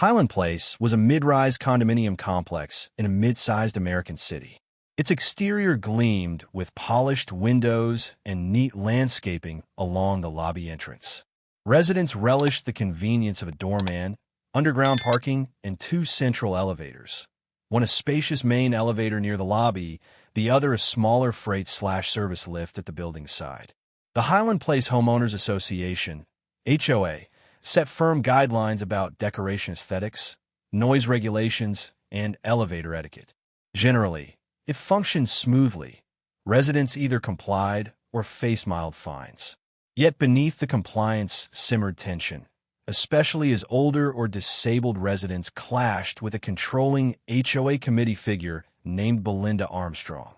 Highland Place was a mid-rise condominium complex in a mid-sized American city. Its exterior gleamed with polished windows and neat landscaping along the lobby entrance. Residents relished the convenience of a doorman, underground parking, and two central elevators. One a spacious main elevator near the lobby, the other a smaller freight/service lift at the building's side. The Highland Place Homeowners Association, HOA, set firm guidelines about decoration aesthetics, noise regulations, and elevator etiquette. Generally, it functioned smoothly. Residents either complied or faced mild fines. Yet beneath the compliance simmered tension, especially as older or disabled residents clashed with a controlling HOA committee figure named Belinda Armstrong,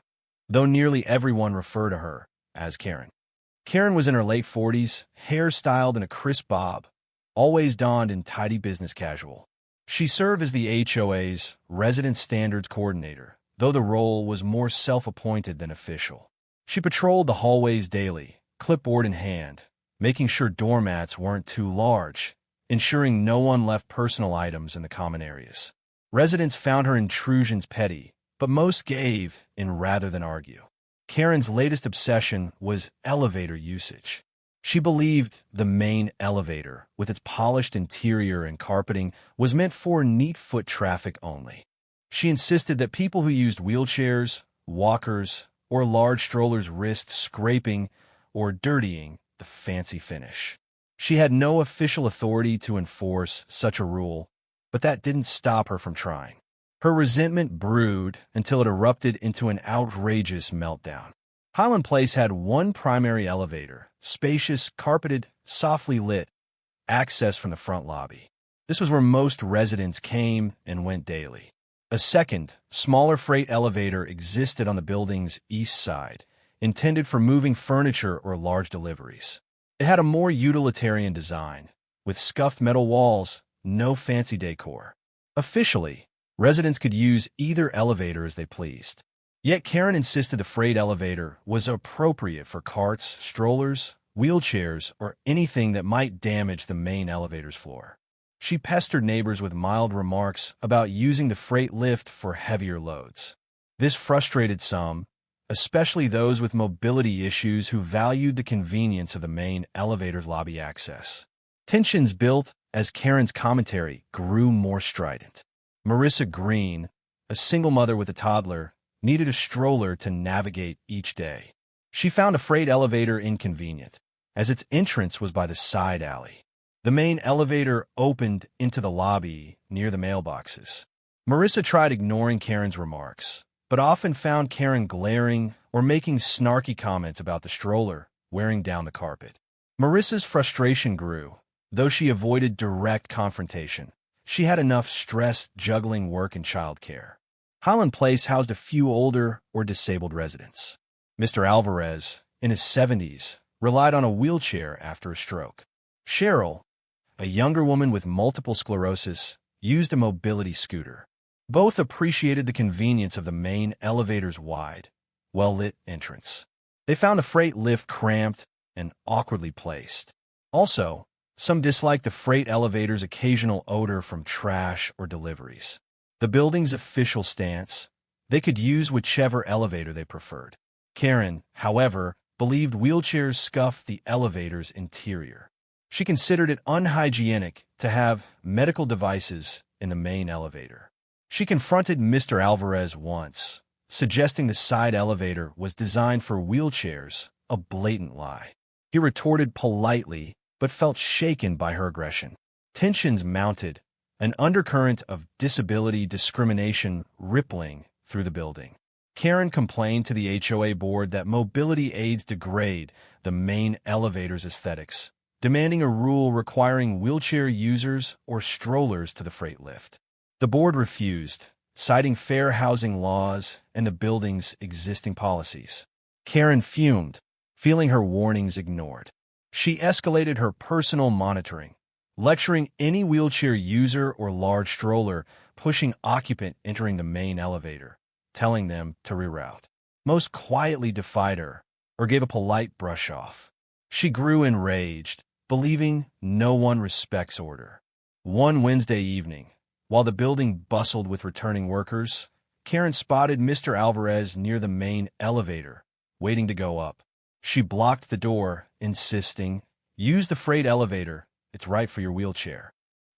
though nearly everyone referred to her as Karen. Karen was in her late 40s, hair styled in a crisp bob, always donned in tidy business casual. She served as the HOA's resident standards coordinator, though the role was more self-appointed than official. She patrolled the hallways daily, clipboard in hand, making sure doormats weren't too large, ensuring no one left personal items in the common areas. Residents found her intrusions petty, but most gave in rather than argue. Karen's latest obsession was elevator usage. She believed the main elevator, with its polished interior and carpeting, was meant for neat foot traffic only. She insisted that people who used wheelchairs, walkers, or large strollers risked scraping or dirtying the fancy finish. She had no official authority to enforce such a rule, but that didn't stop her from trying. Her resentment brewed until it erupted into an outrageous meltdown. Highland Place had one primary elevator, spacious, carpeted, softly lit, access from the front lobby. This was where most residents came and went daily. A second, smaller freight elevator existed on the building's east side, intended for moving furniture or large deliveries. It had a more utilitarian design, with scuffed metal walls, no fancy decor. Officially, residents could use either elevator as they pleased. Yet Karen insisted the freight elevator was appropriate for carts, strollers, wheelchairs, or anything that might damage the main elevator's floor. She pestered neighbors with mild remarks about using the freight lift for heavier loads. This frustrated some, especially those with mobility issues who valued the convenience of the main elevator's lobby access. Tensions built as Karen's commentary grew more strident. Marissa Green, a single mother with a toddler, needed a stroller to navigate each day. She found a freight elevator inconvenient, as its entrance was by the side alley. The main elevator opened into the lobby near the mailboxes. Marissa tried ignoring Karen's remarks, but often found Karen glaring or making snarky comments about the stroller wearing down the carpet. Marissa's frustration grew, though she avoided direct confrontation. She had enough stress juggling work and childcare. Highland Place housed a few older or disabled residents. Mr. Alvarez, in his 70s, relied on a wheelchair after a stroke. Cheryl, a younger woman with multiple sclerosis, used a mobility scooter. Both appreciated the convenience of the main elevator's wide, well-lit entrance. They found a freight lift cramped and awkwardly placed. Also, some disliked the freight elevator's occasional odor from trash or deliveries. The building's official stance, they could use whichever elevator they preferred. Karen, however, believed wheelchairs scuffed the elevator's interior. She considered it unhygienic to have medical devices in the main elevator. She confronted Mr. Alvarez once, suggesting the side elevator was designed for wheelchairs, a blatant lie. He retorted politely, but felt shaken by her aggression. Tensions mounted, an undercurrent of disability discrimination rippling through the building. Karen complained to the HOA board that mobility aids degrade the main elevator's aesthetics, demanding a rule requiring wheelchair users or strollers to the freight lift. The board refused, citing fair housing laws and the building's existing policies. Karen fumed, feeling her warnings ignored. She escalated her personal monitoring, lecturing any wheelchair user or large stroller pushing occupant entering the main elevator, telling them to reroute. Most quietly defied her or gave a polite brush-off. She grew enraged, believing no one respects order. One Wednesday evening, While the building bustled with returning workers, Karen spotted Mr. Alvarez near the main elevator, waiting to go up. She blocked the door, insisting, "Use the freight elevator. It's right for your wheelchair."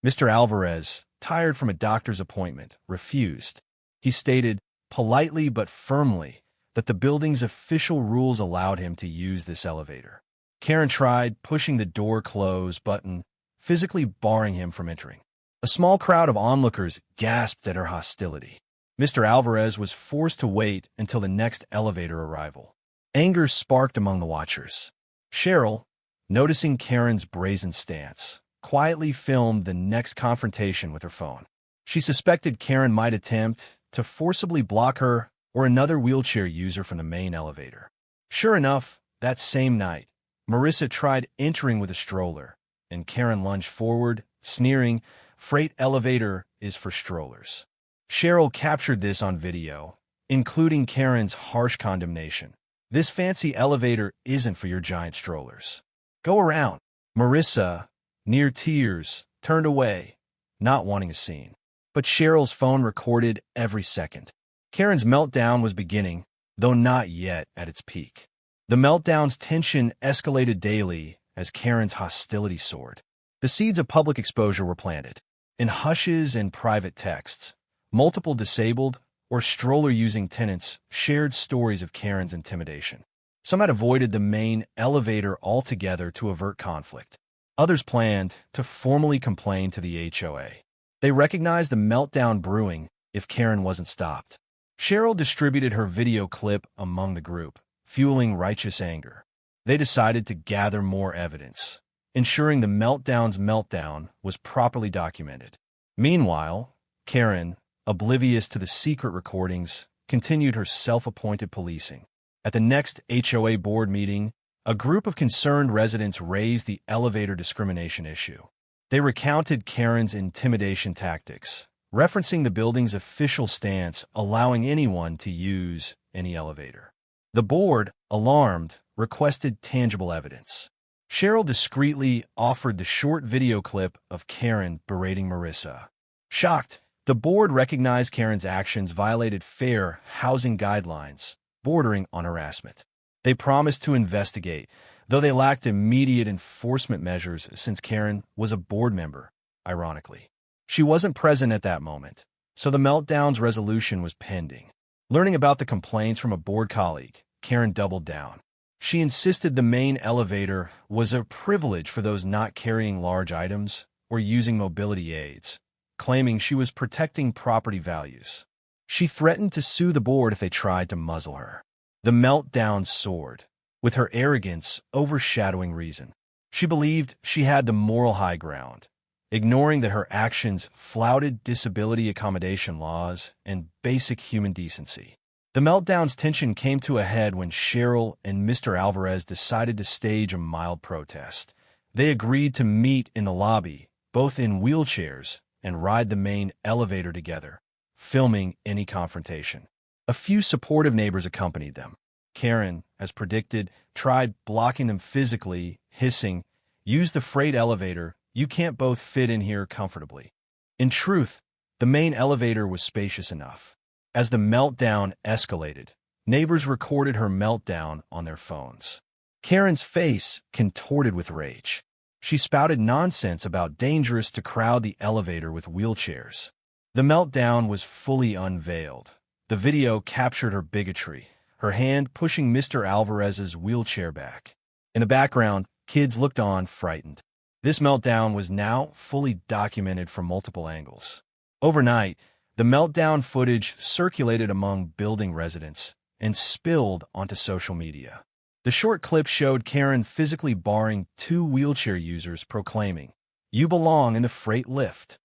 Mr. Alvarez, tired from a doctor's appointment, refused. He stated, politely but firmly, that the building's official rules allowed him to use this elevator. Karen tried pushing the door close button, physically barring him from entering. A small crowd of onlookers gasped at her hostility. Mr. Alvarez was forced to wait until the next elevator arrival. Anger sparked among the watchers. Cheryl, noticing Karen's brazen stance, quietly filmed the next confrontation with her phone. She suspected Karen might attempt to forcibly block her or another wheelchair user from the main elevator. Sure enough, that same night, Marissa tried entering with a stroller, and Karen lunged forward, sneering, "Freight elevator is for strollers." Cheryl captured this on video, including Karen's harsh condemnation. "This fancy elevator isn't for your giant strollers. Go around." Marissa, near tears, turned away, not wanting a scene. But Cheryl's phone recorded every second. Karen's meltdown was beginning, though not yet at its peak. The meltdown's tension escalated daily as Karen's hostility soared. The seeds of public exposure were planted. In hushes and private texts, multiple disabled or stroller-using tenants shared stories of Karen's intimidation. Some had avoided the main elevator altogether to avert conflict. Others planned to formally complain to the HOA. They recognized the meltdown brewing if Karen wasn't stopped. Cheryl distributed her video clip among the group, fueling righteous anger. They decided to gather more evidence, ensuring the meltdown's meltdown was properly documented. Meanwhile, Karen, oblivious to the secret recordings, continued her self-appointed policing. At the next HOA board meeting, a group of concerned residents raised the elevator discrimination issue. They recounted Karen's intimidation tactics, referencing the building's official stance allowing anyone to use any elevator. The board, alarmed, requested tangible evidence. Cheryl discreetly offered the short video clip of Karen berating Marissa. Shocked, the board recognized Karen's actions violated fair housing guidelines, bordering on harassment. They promised to investigate, though they lacked immediate enforcement measures since Karen was a board member, ironically. She wasn't present at that moment, so the meltdown's resolution was pending. Learning about the complaints from a board colleague, Karen doubled down. She insisted the main elevator was a privilege for those not carrying large items or using mobility aids, claiming she was protecting property values. She threatened to sue the board if they tried to muzzle her. The meltdown soared, with her arrogance overshadowing reason. She believed she had the moral high ground, ignoring that her actions flouted disability accommodation laws and basic human decency. The meltdown's tension came to a head when Cheryl and Mr. Alvarez decided to stage a mild protest. They agreed to meet in the lobby, both in wheelchairs, and ride the main elevator together, filming any confrontation. A few supportive neighbors accompanied them. Karen, as predicted, tried blocking them physically, hissing, "Use the freight elevator. You can't both fit in here comfortably." In truth, the main elevator was spacious enough. As the meltdown escalated, neighbors recorded her meltdown on their phones. Karen's face contorted with rage. She spouted nonsense about dangerous to crowd the elevator with wheelchairs. The meltdown was fully unveiled. The video captured her bigotry, her hand pushing Mr. Alvarez's wheelchair back. In the background, kids looked on, frightened. This meltdown was now fully documented from multiple angles. Overnight, the meltdown footage circulated among building residents and spilled onto social media. The short clip showed Karen physically barring two wheelchair users, proclaiming, "You belong in the freight lift."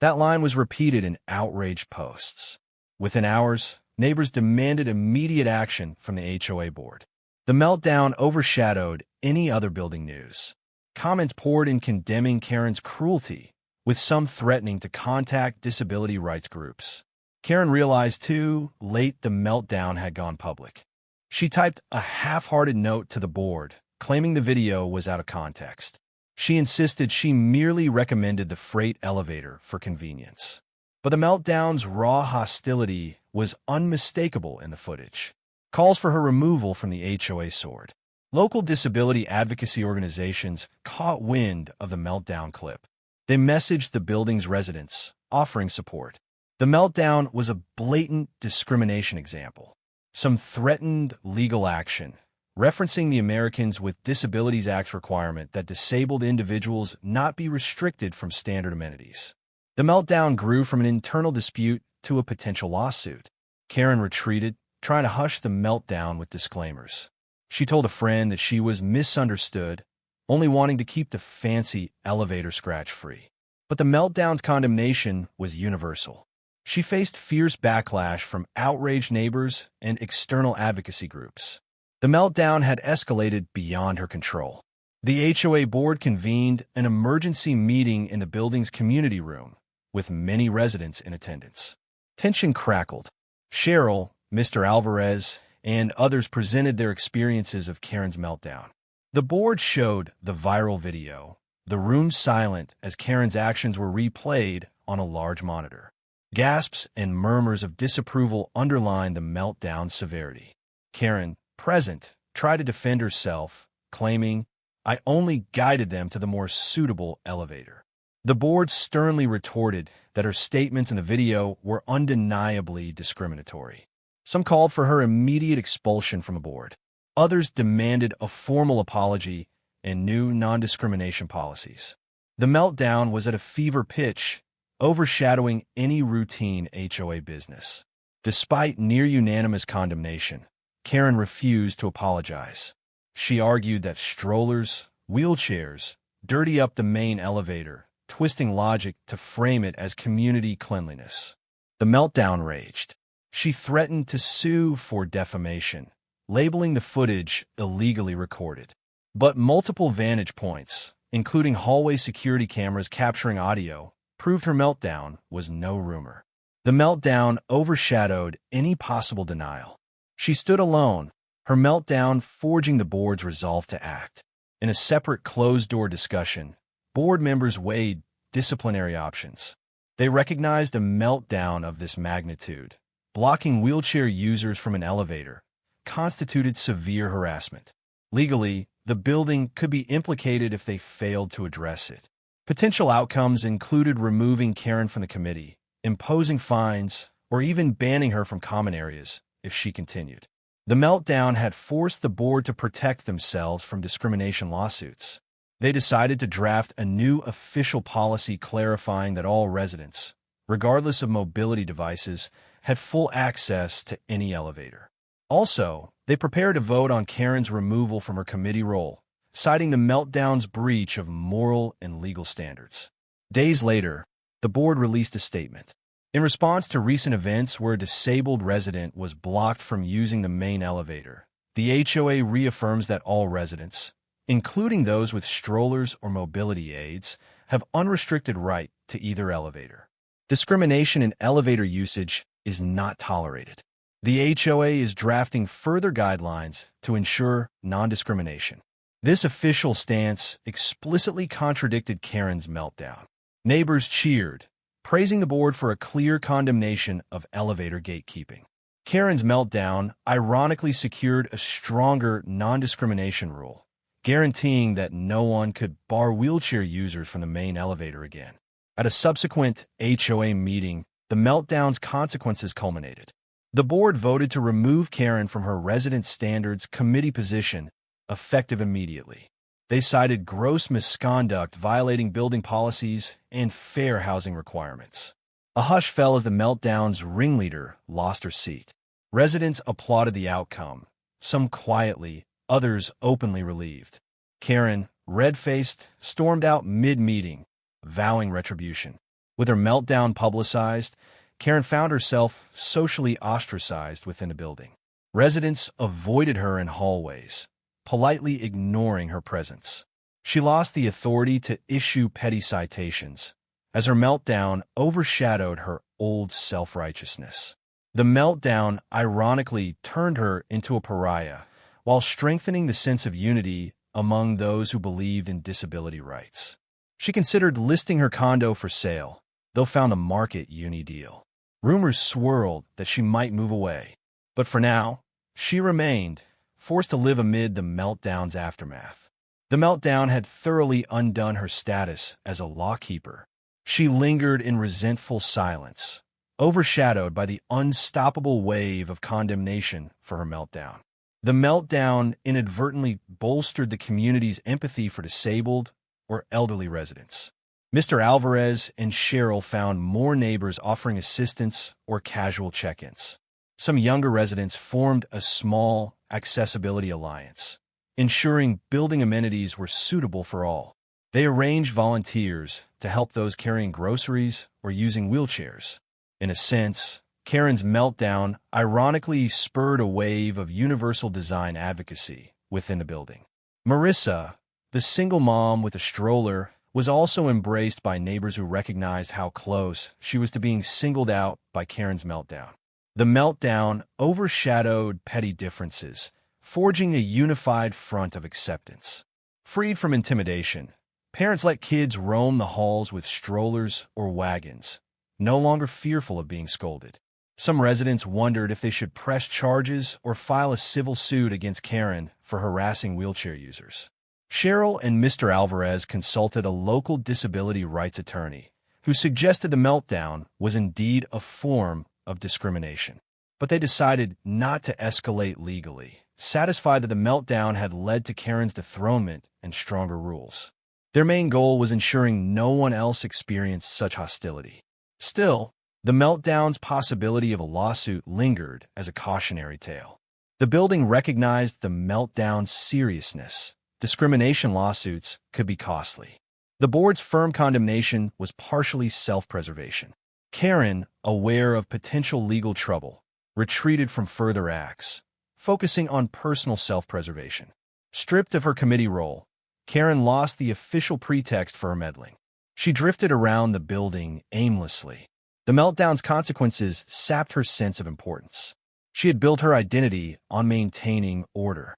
That line was repeated in outraged posts. Within hours, neighbors demanded immediate action from the HOA board. The meltdown overshadowed any other building news. Comments poured in condemning Karen's cruelty, with some threatening to contact disability rights groups. Karen realized too late the meltdown had gone public. She typed a half-hearted note to the board, claiming the video was out of context. She insisted she merely recommended the freight elevator for convenience. But the meltdown's raw hostility was unmistakable in the footage. Calls for her removal from the HOA soared. Local disability advocacy organizations caught wind of the meltdown clip. They messaged the building's residents, offering support. The meltdown was a blatant discrimination example. Some threatened legal action, referencing the Americans with Disabilities Act's requirement that disabled individuals not be restricted from standard amenities. The meltdown grew from an internal dispute to a potential lawsuit. Karen retreated, trying to hush the meltdown with disclaimers. She told a friend that she was misunderstood, only wanting to keep the fancy elevator scratch-free. But the meltdown's condemnation was universal. She faced fierce backlash from outraged neighbors and external advocacy groups. The meltdown had escalated beyond her control. The HOA board convened an emergency meeting in the building's community room, with many residents in attendance. Tension crackled. Cheryl, Mr. Alvarez, and others presented their experiences of Karen's meltdown. The board showed the viral video, the room silent as Karen's actions were replayed on a large monitor. Gasps and murmurs of disapproval underlined the meltdown's severity. Karen, present, tried to defend herself, claiming, "I only guided them to the more suitable elevator." The board sternly retorted that her statements in the video were undeniably discriminatory. Some called for her immediate expulsion from the board. Others demanded a formal apology and new non-discrimination policies. The meltdown was at a fever pitch, overshadowing any routine HOA business. Despite near-unanimous condemnation, Karen refused to apologize. She argued that strollers, wheelchairs, dirty up the main elevator, twisting logic to frame it as community cleanliness. The meltdown raged. She threatened to sue for defamation, labeling the footage illegally recorded. But multiple vantage points, including hallway security cameras capturing audio, proved her meltdown was no rumor. The meltdown overshadowed any possible denial. She stood alone, her meltdown forging the board's resolve to act. In a separate closed-door discussion, board members weighed disciplinary options. They recognized a meltdown of this magnitude, blocking wheelchair users from an elevator, constituted severe harassment. Legally, the building could be implicated if they failed to address it. Potential outcomes included removing Karen from the committee, imposing fines, or even banning her from common areas if she continued. The meltdown had forced the board to protect themselves from discrimination lawsuits. They decided to draft a new official policy clarifying that all residents, regardless of mobility devices, had full access to any elevator. Also, they prepared to vote on Karen's removal from her committee role, citing the meltdown's breach of moral and legal standards. Days later, the board released a statement. In response to recent events where a disabled resident was blocked from using the main elevator, the HOA reaffirms that all residents, including those with strollers or mobility aids, have unrestricted right to either elevator. Discrimination in elevator usage is not tolerated. The HOA is drafting further guidelines to ensure non-discrimination. This official stance explicitly contradicted Karen's meltdown. Neighbors cheered, praising the board for a clear condemnation of elevator gatekeeping. Karen's meltdown ironically secured a stronger non-discrimination rule, guaranteeing that no one could bar wheelchair users from the main elevator again. At a subsequent HOA meeting, the meltdown's consequences culminated. The board voted to remove Karen from her resident standards committee position, effective immediately. They cited gross misconduct violating building policies and fair housing requirements. A hush fell as the meltdown's ringleader lost her seat. Residents applauded the outcome, some quietly, others openly relieved. Karen, red-faced, stormed out mid-meeting, vowing retribution. With her meltdown publicized, Karen found herself socially ostracized within the building. Residents avoided her in hallways, politely ignoring her presence. She lost the authority to issue petty citations, as her meltdown overshadowed her old self-righteousness. The meltdown ironically turned her into a pariah, while strengthening the sense of unity among those who believed in disability rights. She considered listing her condo for sale, they'll found a market uni deal. Rumors swirled that she might move away. But for now, she remained, forced to live amid the meltdown's aftermath. The meltdown had thoroughly undone her status as a lawkeeper. She lingered in resentful silence, overshadowed by the unstoppable wave of condemnation for her meltdown. The meltdown inadvertently bolstered the community's empathy for disabled or elderly residents. Mr. Alvarez and Cheryl found more neighbors offering assistance or casual check-ins. Some younger residents formed a small accessibility alliance, ensuring building amenities were suitable for all. They arranged volunteers to help those carrying groceries or using wheelchairs. In a sense, Karen's meltdown ironically spurred a wave of universal design advocacy within the building. Marissa, the single mom with a stroller, was also embraced by neighbors who recognized how close she was to being singled out by Karen's meltdown. The meltdown overshadowed petty differences, forging a unified front of acceptance. Freed from intimidation, parents let kids roam the halls with strollers or wagons, no longer fearful of being scolded. Some residents wondered if they should press charges or file a civil suit against Karen for harassing wheelchair users. Cheryl and Mr. Alvarez consulted a local disability rights attorney, who suggested the meltdown was indeed a form of discrimination. But they decided not to escalate legally, satisfied that the meltdown had led to Karen's dethronement and stronger rules. Their main goal was ensuring no one else experienced such hostility. Still, the meltdown's possibility of a lawsuit lingered as a cautionary tale. The building recognized the meltdown's seriousness. Discrimination lawsuits could be costly. The board's firm condemnation was partially self-preservation. Karen, aware of potential legal trouble, retreated from further acts, focusing on personal self-preservation. Stripped of her committee role, Karen lost the official pretext for her meddling. She drifted around the building aimlessly. The meltdown's consequences sapped her sense of importance. She had built her identity on maintaining order.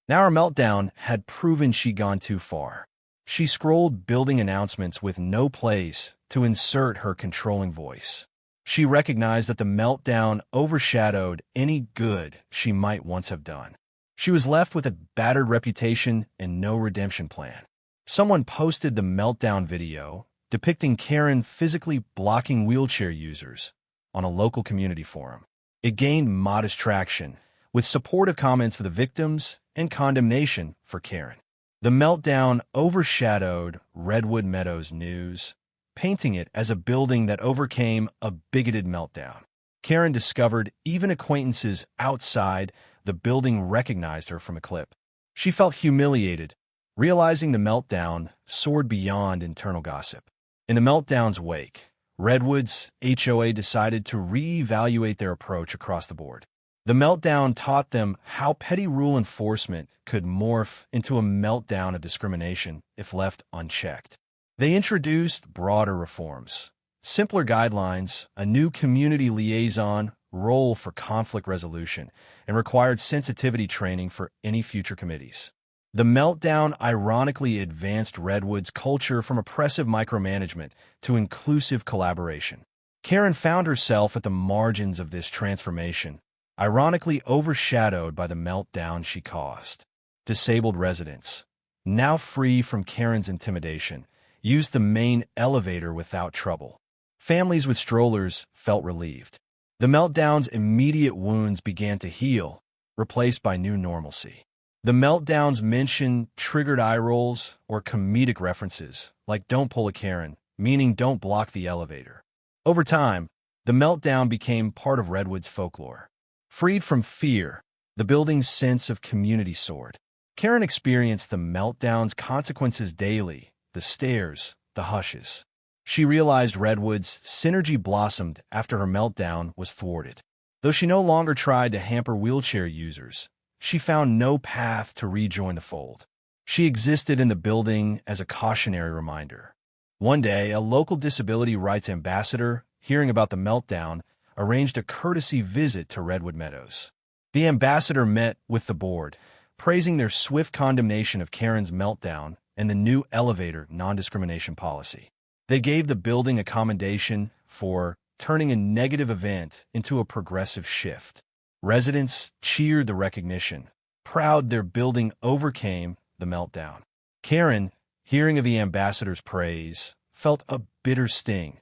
Now her meltdown had proven she'd gone too far. She scrolled building announcements with no place to insert her controlling voice. She recognized that the meltdown overshadowed any good she might once have done. She was left with a battered reputation and no redemption plan. Someone posted the meltdown video depicting Karen physically blocking wheelchair users on a local community forum. It gained modest traction, with supportive comments for the victims and condemnation for Karen. The meltdown overshadowed Redwood Meadows news, painting it as a building that overcame a bigoted meltdown. Karen discovered even acquaintances outside the building recognized her from a clip. She felt humiliated, realizing the meltdown soared beyond internal gossip. In the meltdown's wake, Redwood's HOA decided to reevaluate their approach across the board. The meltdown taught them how petty rule enforcement could morph into a meltdown of discrimination if left unchecked. They introduced broader reforms, simpler guidelines, a new community liaison role for conflict resolution, and required sensitivity training for any future committees. The meltdown ironically advanced Redwood's culture from oppressive micromanagement to inclusive collaboration. Karen found herself at the margins of this transformation, ironically overshadowed by the meltdown she caused. Disabled residents, now free from Karen's intimidation, used the main elevator without trouble. Families with strollers felt relieved. The meltdown's immediate wounds began to heal, replaced by new normalcy. The meltdown's mention triggered eye rolls or comedic references, like "don't pull a Karen," meaning don't block the elevator. Over time, the meltdown became part of Redwood's folklore. Freed from fear, the building's sense of community soared. Karen experienced the meltdown's consequences daily, the stares, the hushes. She realized Redwood's synergy blossomed after her meltdown was thwarted. Though she no longer tried to hamper wheelchair users, she found no path to rejoin the fold. She existed in the building as a cautionary reminder. One day, a local disability rights ambassador, hearing about the meltdown, arranged a courtesy visit to Redwood Meadows. The ambassador met with the board, praising their swift condemnation of Karen's meltdown and the new elevator non-discrimination policy. They gave the building a commendation for turning a negative event into a progressive shift. Residents cheered the recognition, proud their building overcame the meltdown. Karen, hearing of the ambassador's praise, felt a bitter sting.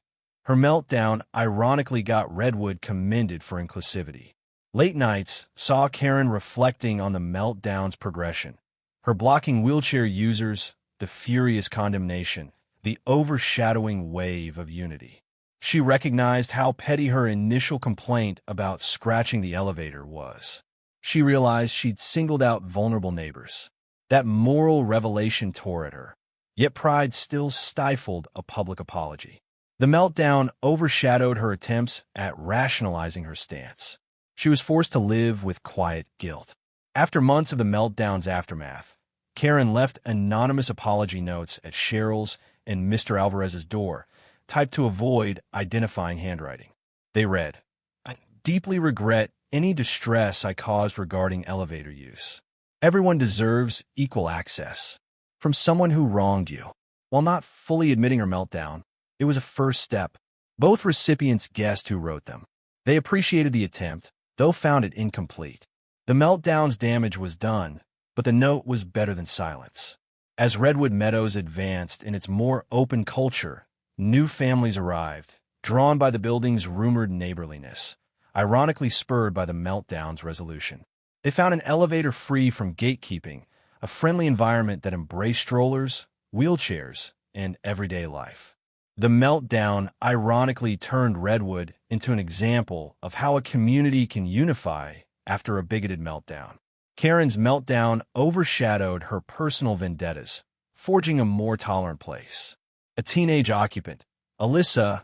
Her meltdown ironically got Redwood commended for inclusivity. Late nights saw Karen reflecting on the meltdown's progression. Her blocking wheelchair users, the furious condemnation, the overshadowing wave of unity. She recognized how petty her initial complaint about scratching the elevator was. She realized she'd singled out vulnerable neighbors. That moral revelation tore at her. Yet pride still stifled a public apology. The meltdown overshadowed her attempts at rationalizing her stance. She was forced to live with quiet guilt. After months of the meltdown's aftermath, Karen left anonymous apology notes at Cheryl's and Mr. Alvarez's door, typed to avoid identifying handwriting. They read, "I deeply regret any distress I caused regarding elevator use. Everyone deserves equal access. From someone who wronged you." While not fully admitting her meltdown, it was a first step. Both recipients guessed who wrote them. They appreciated the attempt, though found it incomplete. The meltdown's damage was done, but the note was better than silence. As Redwood Meadows advanced in its more open culture, new families arrived, drawn by the building's rumored neighborliness, ironically spurred by the meltdown's resolution. They found an elevator free from gatekeeping, a friendly environment that embraced strollers, wheelchairs, and everyday life. The meltdown ironically turned Redwood into an example of how a community can unify after a bigoted meltdown. Karen's meltdown overshadowed her personal vendettas, forging a more tolerant place. A teenage occupant, Alyssa,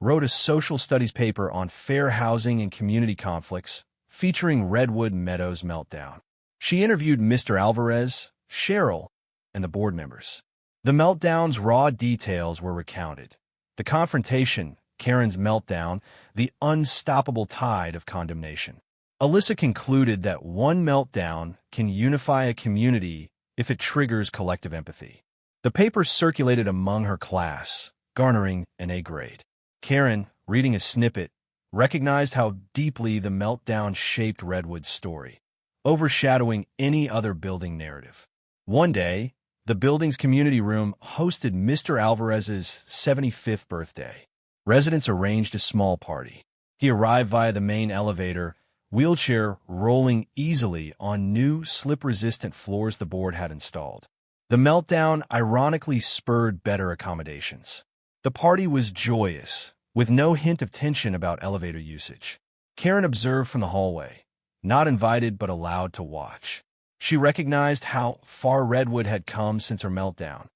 wrote a social studies paper on fair housing and community conflicts, featuring Redwood Meadows' meltdown. She interviewed Mr. Alvarez, Cheryl, and the board members. The meltdown's raw details were recounted. The confrontation, Karen's meltdown, the unstoppable tide of condemnation. Alyssa concluded that one meltdown can unify a community if it triggers collective empathy. The paper circulated among her class, garnering an A grade. Karen, reading a snippet, recognized how deeply the meltdown shaped Redwood's story, overshadowing any other building narrative. One day, the building's community room hosted Mr. Alvarez's 75th birthday. Residents arranged a small party. He arrived via the main elevator, wheelchair rolling easily on new slip-resistant floors the board had installed. The meltdown ironically spurred better accommodations. The party was joyous, with no hint of tension about elevator usage. Karen observed from the hallway, not invited but allowed to watch. She recognized how far Redwood had come since her meltdown,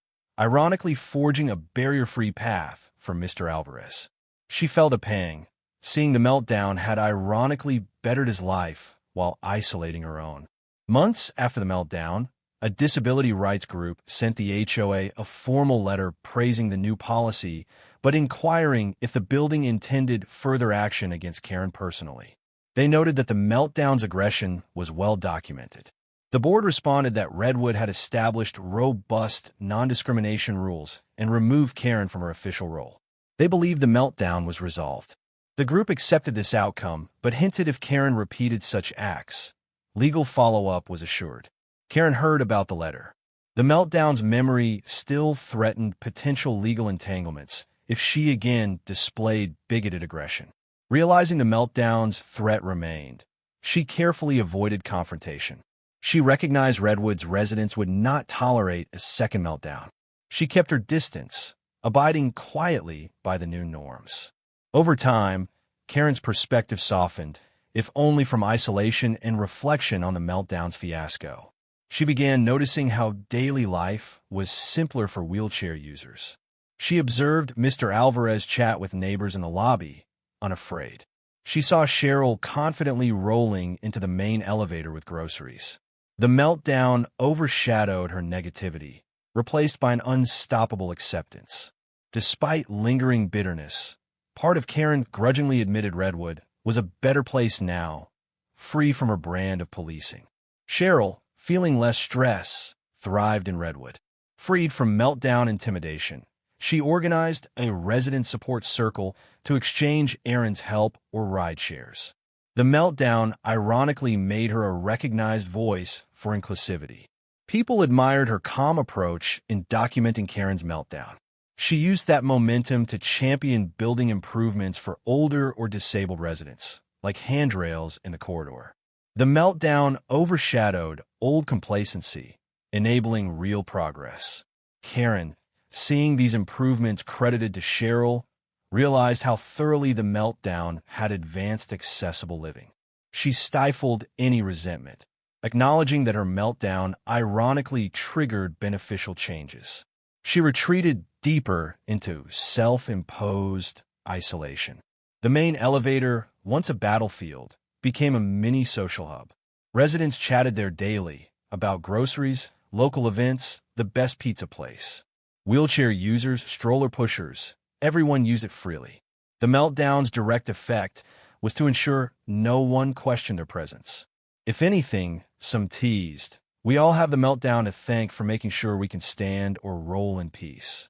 ironically forging a barrier-free path for Mr. Alvarez. She felt a pang, seeing the meltdown had ironically bettered his life while isolating her own. Months after the meltdown, a disability rights group sent the HOA a formal letter praising the new policy, but inquiring if the building intended further action against Karen personally. They noted that the meltdown's aggression was well documented. The board responded that Redwood had established robust non-discrimination rules and removed Karen from her official role. They believed the meltdown was resolved. The group accepted this outcome, but hinted if Karen repeated such acts, legal follow-up was assured. Karen heard about the letter. The meltdown's memory still threatened potential legal entanglements if she again displayed bigoted aggression. Realizing the meltdown's threat remained, she carefully avoided confrontation. She recognized Redwood's residents would not tolerate a second meltdown. She kept her distance, abiding quietly by the new norms. Over time, Karen's perspective softened, if only from isolation and reflection on the meltdown's fiasco. She began noticing how daily life was simpler for wheelchair users. She observed Mr. Alvarez chat with neighbors in the lobby, unafraid. She saw Cheryl confidently rolling into the main elevator with groceries. The meltdown overshadowed her negativity, replaced by an unstoppable acceptance. Despite lingering bitterness, part of Karen grudgingly admitted Redwood was a better place now, free from her brand of policing. Cheryl, feeling less stress, thrived in Redwood. Freed from meltdown intimidation, She organized a resident support circle to exchange errands, help, or ride shares. The meltdown ironically made her a recognized voice for inclusivity. People admired her calm approach in documenting Karen's meltdown. She used that momentum to champion building improvements for older or disabled residents, like handrails in the corridor. The meltdown overshadowed old complacency, enabling real progress. Karen, seeing these improvements credited to Cheryl, realized how thoroughly the meltdown had advanced accessible living. She stifled any resentment, acknowledging that her meltdown ironically triggered beneficial changes. She retreated deeper into self-imposed isolation. The main elevator, once a battlefield, became a mini social hub. Residents chatted there daily about groceries, local events, the best pizza place. Wheelchair users, stroller pushers, everyone used it freely. The meltdown's direct effect was to ensure no one questioned their presence. If anything, some teased, "We all have the meltdown to thank for making sure we can stand or roll in peace."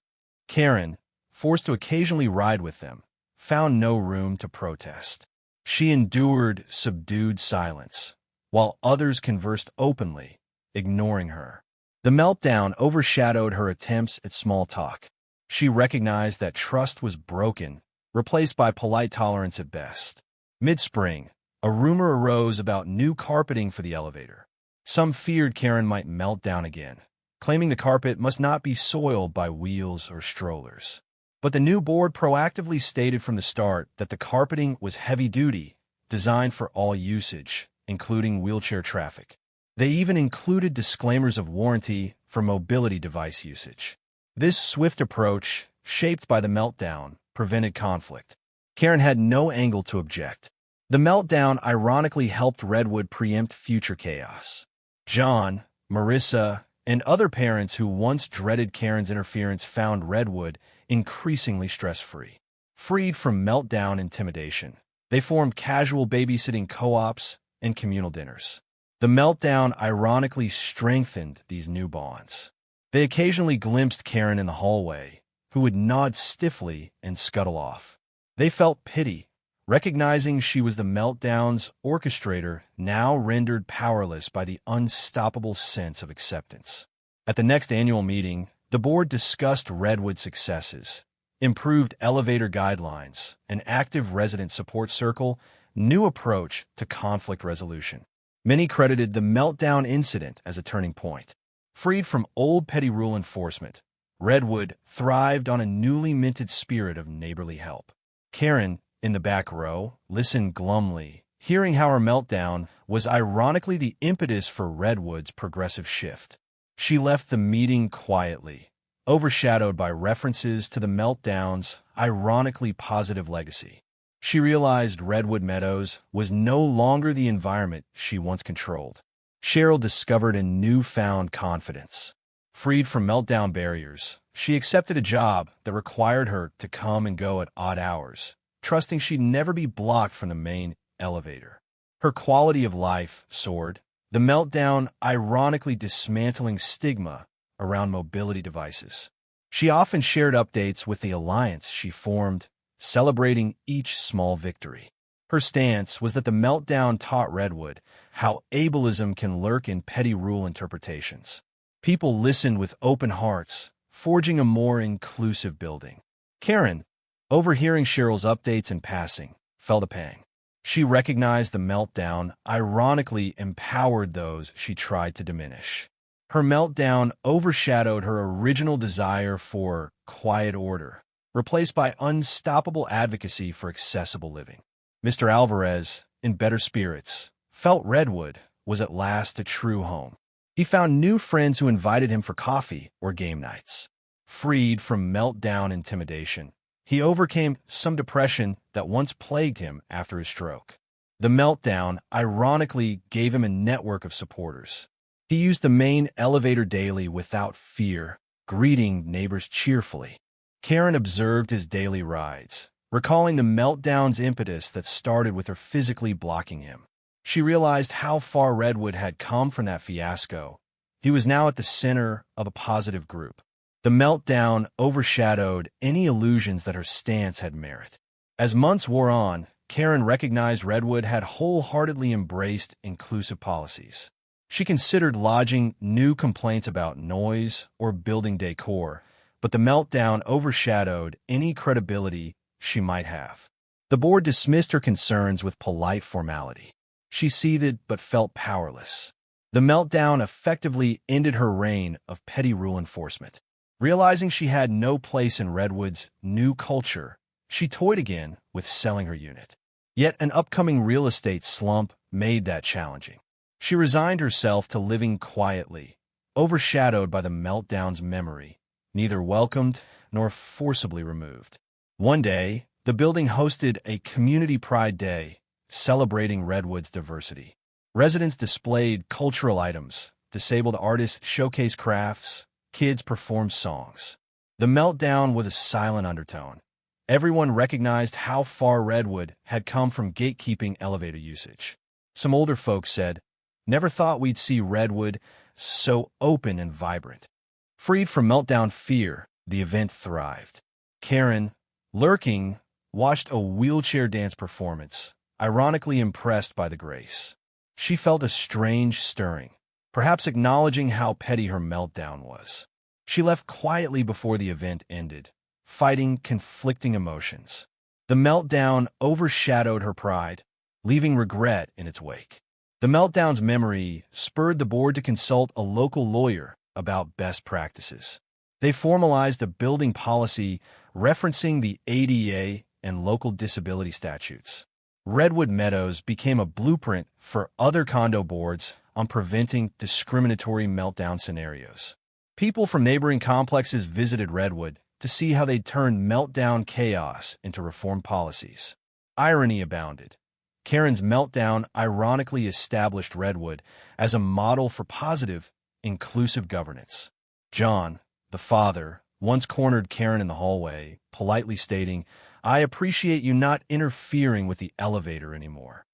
Karen, forced to occasionally ride with them, found no room to protest. She endured subdued silence, while others conversed openly, ignoring her. The meltdown overshadowed her attempts at small talk. She recognized that trust was broken, replaced by polite tolerance at best. Mid-spring, a rumor arose about new carpeting for the elevator. Some feared Karen might melt down again, claiming the carpet must not be soiled by wheels or strollers. But the new board proactively stated from the start that the carpeting was heavy-duty, designed for all usage, including wheelchair traffic. They even included disclaimers of warranty for mobility device usage. This swift approach, shaped by the meltdown, prevented conflict. Karen had no angle to object. The meltdown ironically helped Redwood preempt future chaos. John, Marissa, and other parents who once dreaded Karen's interference found Redwood increasingly stress-free. Freed from meltdown intimidation, they formed casual babysitting co-ops and communal dinners. The meltdown ironically strengthened these new bonds. They occasionally glimpsed Karen in the hallway, who would nod stiffly and scuttle off. They felt pity, recognizing she was the meltdown's orchestrator, now rendered powerless by the unstoppable sense of acceptance. At the next annual meeting, the board discussed Redwood's successes, improved elevator guidelines, an active resident support circle, new approach to conflict resolution. Many credited the meltdown incident as a turning point. Freed from old petty rule enforcement, Redwood thrived on a newly minted spirit of neighborly help. Karen, in the back row, listened glumly, hearing how her meltdown was ironically the impetus for Redwood's progressive shift. She left the meeting quietly, overshadowed by references to the meltdown's ironically positive legacy. She realized Redwood Meadows was no longer the environment she once controlled. Cheryl discovered a newfound confidence. Freed from meltdown barriers, she accepted a job that required her to come and go at odd hours, trusting she'd never be blocked from the main elevator. Her quality of life soared, the meltdown ironically dismantling stigma around mobility devices. She often shared updates with the alliance she formed, celebrating each small victory. Her stance was that the meltdown taught Redwood how ableism can lurk in petty rule interpretations. People listened with open hearts, forging a more inclusive building. Karen, overhearing Cheryl's updates in passing, felt a pang. She recognized the meltdown ironically empowered those she tried to diminish. Her meltdown overshadowed her original desire for quiet order, replaced by unstoppable advocacy for accessible living. Mr. Alvarez, in better spirits, felt Redwood was at last a true home. He found new friends who invited him for coffee or game nights. Freed from meltdown intimidation, he overcame some depression that once plagued him after his stroke. The meltdown ironically gave him a network of supporters. He used the main elevator daily without fear, greeting neighbors cheerfully. Karen observed his daily rides, recalling the meltdown's impetus that started with her physically blocking him. She realized how far Redwood had come from that fiasco. He was now at the center of a positive group. The meltdown overshadowed any illusions that her stance had merit. As months wore on, Karen recognized Redwood had wholeheartedly embraced inclusive policies. She considered lodging new complaints about noise or building decor, but the meltdown overshadowed any credibility she might have. The board dismissed her concerns with polite formality. She seethed but felt powerless. The meltdown effectively ended her reign of petty rule enforcement. Realizing she had no place in Redwood's new culture, she toyed again with selling her unit. Yet an upcoming real estate slump made that challenging. She resigned herself to living quietly, overshadowed by the meltdown's memory, neither welcomed nor forcibly removed. One day, the building hosted a community pride day, celebrating Redwood's diversity. Residents displayed cultural items, disabled artists showcased crafts, kids performed songs. The meltdown was a silent undertone. Everyone recognized how far Redwood had come from gatekeeping elevator usage. Some older folks said, "Never thought we'd see Redwood so open and vibrant." Freed from meltdown fear, the event thrived. Karen, lurking, watched a wheelchair dance performance, ironically impressed by the grace. She felt a strange stirring, perhaps acknowledging how petty her meltdown was. She left quietly before the event ended, fighting conflicting emotions. The meltdown overshadowed her pride, leaving regret in its wake. The meltdown's memory spurred the board to consult a local lawyer about best practices. They formalized a building policy referencing the ADA and local disability statutes. Redwood Meadows became a blueprint for other condo boards on preventing discriminatory meltdown scenarios. People from neighboring complexes visited Redwood to see how they'd turned meltdown chaos into reform policies. Irony abounded. Karen's meltdown ironically established Redwood as a model for positive, inclusive governance. John, the father, once cornered Karen in the hallway, politely stating, "I appreciate you not interfering with the elevator anymore."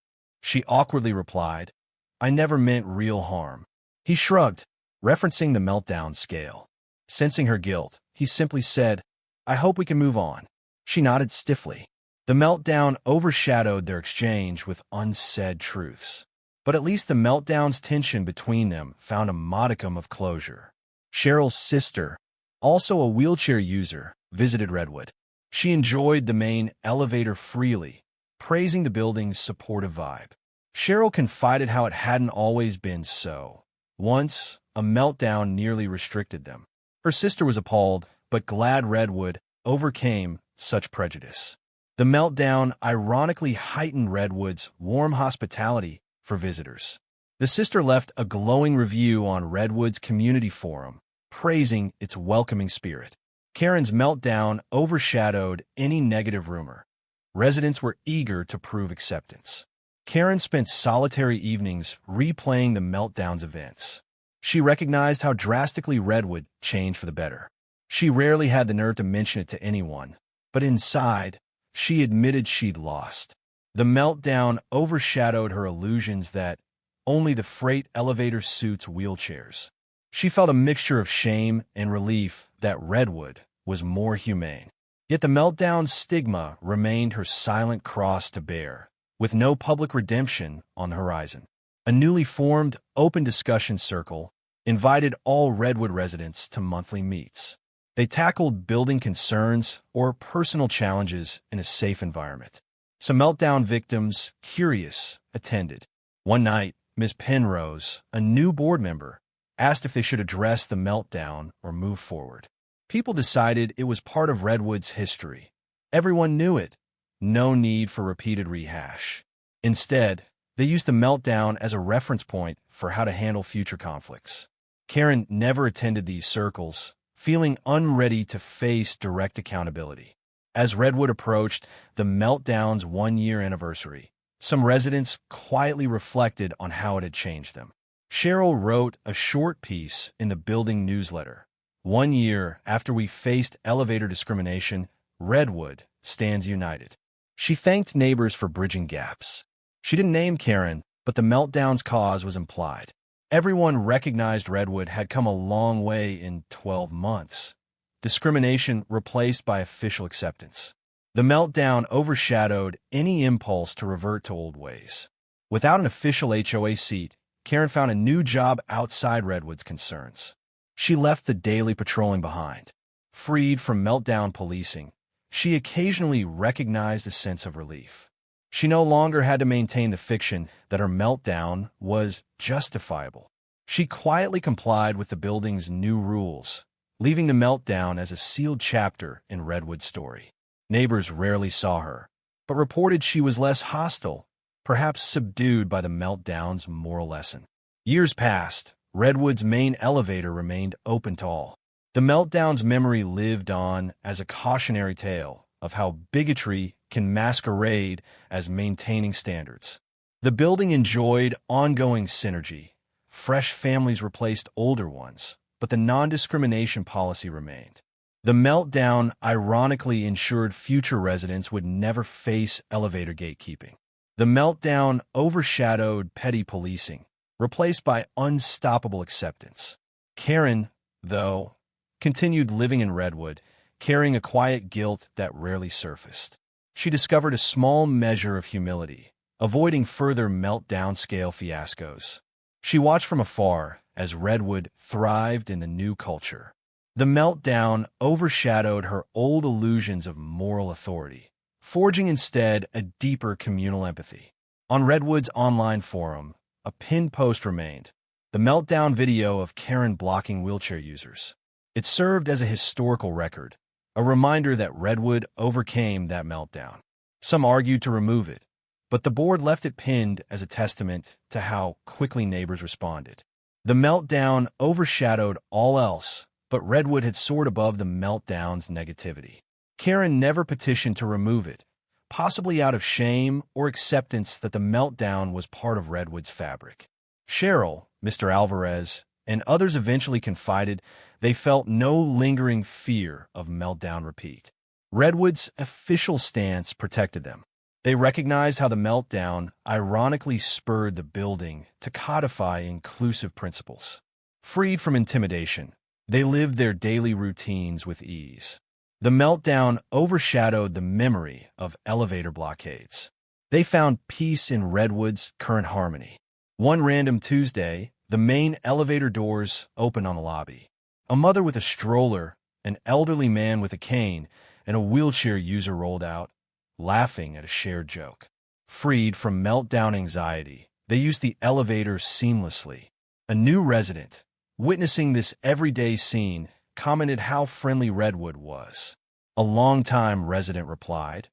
She awkwardly replied, "I never meant real harm." He shrugged, referencing the meltdown scale. Sensing her guilt, he simply said, "I hope we can move on." She nodded stiffly. The meltdown overshadowed their exchange with unsaid truths. But at least the meltdown's tension between them found a modicum of closure. Cheryl's sister, also a wheelchair user, visited Redwood. She enjoyed the main elevator freely, praising the building's supportive vibe. Cheryl confided how it hadn't always been so. Once, a meltdown nearly restricted them. Her sister was appalled, but glad Redwood overcame such prejudice. The meltdown ironically heightened Redwood's warm hospitality for visitors. The sister left a glowing review on Redwood's community forum, praising its welcoming spirit. Karen's meltdown overshadowed any negative rumor. Residents were eager to prove acceptance. Karen spent solitary evenings replaying the meltdown's events. She recognized how drastically Redwood changed for the better. She rarely had the nerve to mention it to anyone, but inside, she admitted she'd lost. The meltdown overshadowed her illusions that only the freight elevator suits wheelchairs. She felt a mixture of shame and relief that Redwood was more humane. Yet the meltdown's stigma remained her silent cross to bear, with no public redemption on the horizon. A newly formed open discussion circle invited all Redwood residents to monthly meets. They tackled building concerns or personal challenges in a safe environment. Some meltdown victims, curious, attended. One night, Ms. Penrose, a new board member, asked if they should address the meltdown or move forward. People decided it was part of Redwood's history. Everyone knew it. No need for repeated rehash. Instead, they used the meltdown as a reference point for how to handle future conflicts. Karen never attended these circles, feeling unready to face direct accountability. As Redwood approached the meltdown's one-year anniversary, some residents quietly reflected on how it had changed them. Cheryl wrote a short piece in the building newsletter. "1 year after we faced elevator discrimination, Redwood stands united." She thanked neighbors for bridging gaps. She didn't name Karen, but the meltdown's cause was implied. Everyone recognized Redwood had come a long way in 12 months, discrimination replaced by official acceptance. The meltdown overshadowed any impulse to revert to old ways. Without an official HOA seat, Karen found a new job outside Redwood's concerns. She left the daily patrolling behind. Freed from meltdown policing, she occasionally recognized a sense of relief. She no longer had to maintain the fiction that her meltdown was justifiable. She quietly complied with the building's new rules, leaving the meltdown as a sealed chapter in Redwood's story. Neighbors rarely saw her, but reported she was less hostile, perhaps subdued by the meltdown's moral lesson. Years passed. Redwood's main elevator remained open to all. The meltdown's memory lived on as a cautionary tale of how bigotry can masquerade as maintaining standards. The building enjoyed ongoing synergy. Fresh families replaced older ones, but the non-discrimination policy remained. The meltdown ironically ensured future residents would never face elevator gatekeeping. The meltdown overshadowed petty policing, replaced by unstoppable acceptance. Karen, though, continued living in Redwood, carrying a quiet guilt that rarely surfaced. She discovered a small measure of humility, avoiding further meltdown-scale fiascos. She watched from afar as Redwood thrived in the new culture. The meltdown overshadowed her old illusions of moral authority, forging instead a deeper communal empathy. On Redwood's online forum, a pinned post remained, the meltdown video of Karen blocking wheelchair users. It served as a historical record, a reminder that Redwood overcame that meltdown. Some argued to remove it, but the board left it pinned as a testament to how quickly neighbors responded. The meltdown overshadowed all else, but Redwood had soared above the meltdown's negativity. Karen never petitioned to remove it, possibly out of shame or acceptance that the meltdown was part of Redwood's fabric. Cheryl, Mr. Alvarez, and others eventually confided they felt no lingering fear of meltdown repeat. Redwood's official stance protected them. They recognized how the meltdown ironically spurred the building to codify inclusive principles. Freed from intimidation, they lived their daily routines with ease. The meltdown overshadowed the memory of elevator blockades. They found peace in Redwood's current harmony. One random Tuesday, the main elevator doors opened on the lobby. A mother with a stroller, an elderly man with a cane, and a wheelchair user rolled out, laughing at a shared joke. Freed from meltdown anxiety, they used the elevator seamlessly. A new resident, witnessing this everyday scene, commented how friendly Redwood was. A longtime resident replied,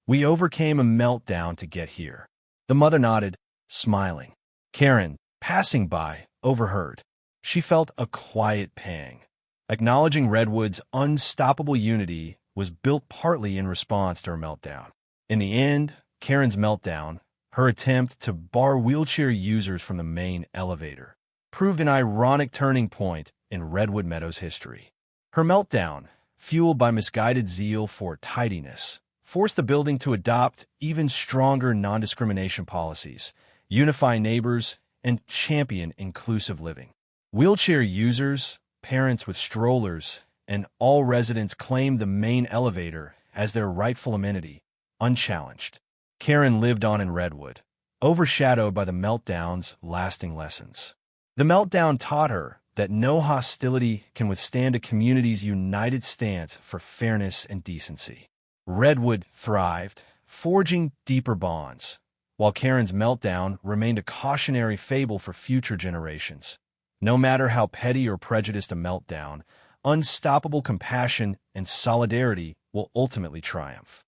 "We overcame a meltdown to get here." The mother nodded, smiling. Karen, passing by, overheard. She felt a quiet pang. Acknowledging Redwood's unstoppable unity was built partly in response to her meltdown. In the end, Karen's meltdown, her attempt to bar wheelchair users from the main elevator, proved an ironic turning point in Redwood Meadows history. Her meltdown, fueled by misguided zeal for tidiness, forced the building to adopt even stronger non-discrimination policies, unify neighbors, and champion inclusive living. Wheelchair users, parents with strollers, and all residents claimed the main elevator as their rightful amenity, unchallenged. Karen lived on in Redwood, overshadowed by the meltdown's lasting lessons. The meltdown taught her that no hostility can withstand a community's united stance for fairness and decency. Redwood thrived, forging deeper bonds, while Karen's meltdown remained a cautionary fable for future generations. No matter how petty or prejudiced a meltdown, unstoppable compassion and solidarity will ultimately triumph.